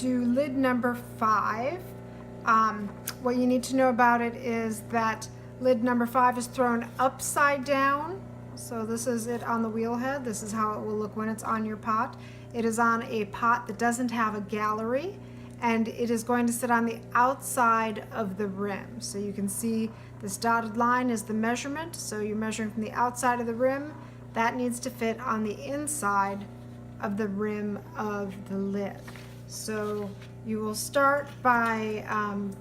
do lid number 5. What you need to know about it is that lid number 5 is thrown upside down. So this is it on the wheel head. This is how it will look when it's on your pot. It is on a pot that doesn't have a gallery, and it is going to sit on the outside of the rim. So you can see this dotted line is the measurement. So you're measuring from the outside of the rim. That needs to fit on the inside of the rim of the lid. So you will start by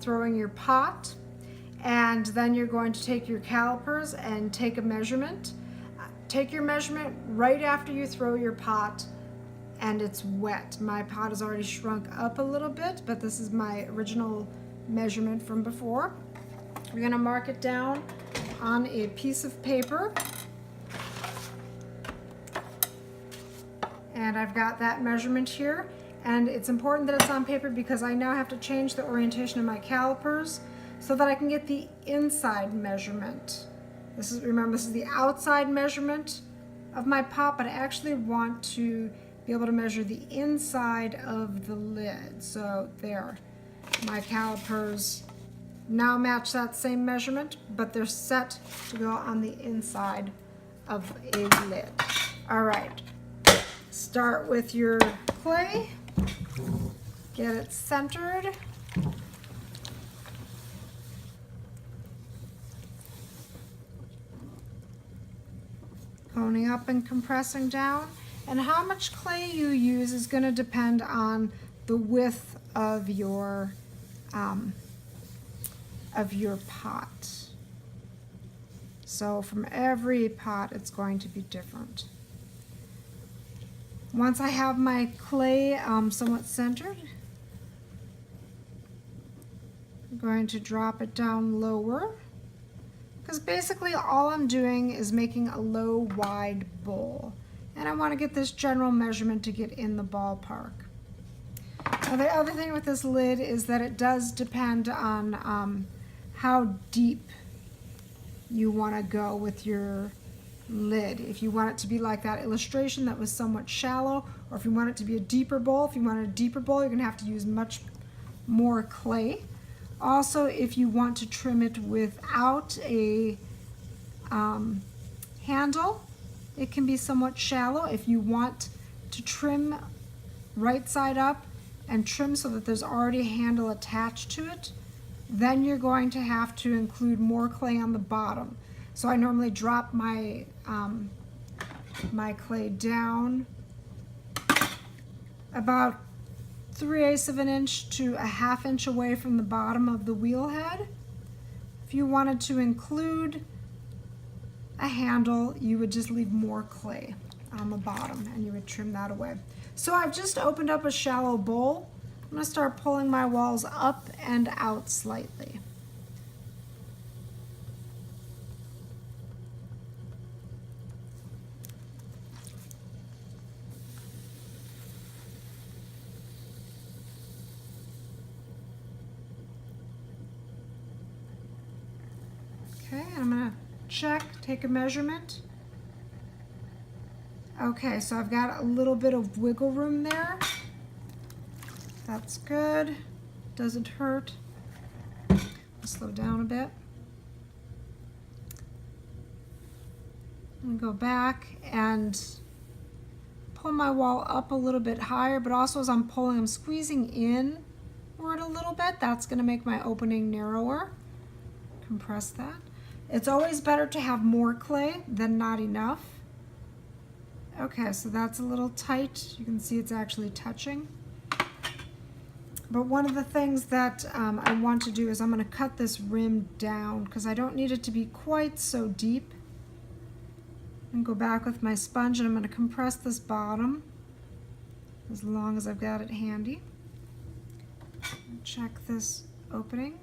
throwing your pot, and then you're going to take your calipers and take a measurement. Take your measurement right after you throw your pot and it's wet. My pot has already shrunk up a little bit, but this is my original measurement from before. We're going to mark it down on a piece of paper. And I've got that measurement here. And it's important that it's on paper because I now have to change the orientation of my calipers so that I can get the inside measurement. Remember, this is the outside measurement of my pot, but I actually want to be able to measure the inside of the lid. So there, my calipers now match that same measurement, but they're set to go on the inside of a lid. All right, start with your clay, get it centered. Coning up and compressing down. And how much clay you use is going to depend on the width of your pot. So from every pot it's going to be different. Once I have my clay somewhat centered, I'm going to drop it down lower, because basically all I'm doing is making a low, wide bowl. And I want to get this general measurement to get in the ballpark. Now the other thing with this lid is that it does depend on how deep you want to go with your lid. If you want it to be like that illustration that was somewhat shallow, or if you want it to be a deeper bowl. If you want a deeper bowl, you're going to have to use much more clay. Also, if you want to trim it without a handle, it can be somewhat shallow. If you want to trim right side up and trim so that there's already a handle attached to it, then you're going to have to include more clay on the bottom. So I normally drop my my clay down about 3/8 of an inch to a 1/2 inch away from the bottom of the wheel head. If you wanted to include a handle, you would just leave more clay on the bottom and you would trim that away. So I've just opened up a shallow bowl. I'm going to start pulling my walls up and out slightly. Okay, I'm going to check, take a measurement. Okay, so I've got a little bit of wiggle room there. That's good. Doesn't hurt. I'll slow down a bit. And go back and pull my wall up a little bit higher, but also as I'm pulling, I'm squeezing inward a little bit. That's going to make my opening narrower. Compress that. It's always better to have more clay than not enough. Okay, so that's a little tight. You can see it's actually touching. But one of the things that I want to do is I'm going to cut this rim down because I don't need it to be quite so deep. And go back with my sponge and I'm going to compress this bottom as long as I've got it handy. Check this opening.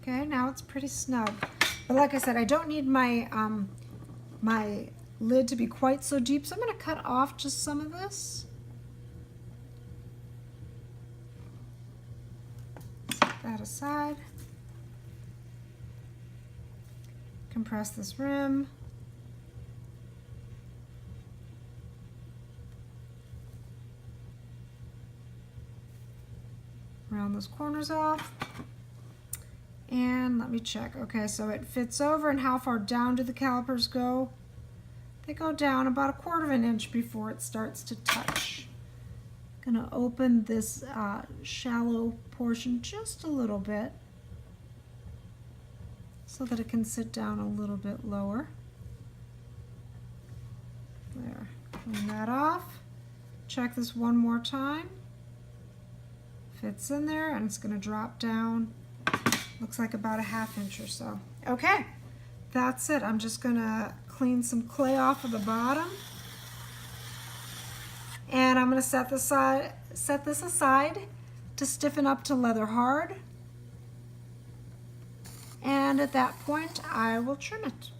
Okay, now it's pretty snug. But like I said, I don't need my my lid to be quite so deep, so I'm going to cut off just some of this. Set that aside. Compress this rim. round those corners off. And let me check. Okay, so it fits over, and how far down do the calipers go? They go down about 1/4 inch before it starts to touch. I'm gonna open this shallow portion just a little bit so that it can sit down a little bit lower. There, clean that off. Check this one more time. Fits in there, and it's gonna drop down. Looks like about 1/2 inch or so. Okay, that's it. I'm just gonna clean some clay off of the bottom. And I'm gonna set this aside to stiffen up to leather hard. And at that point, I will trim it.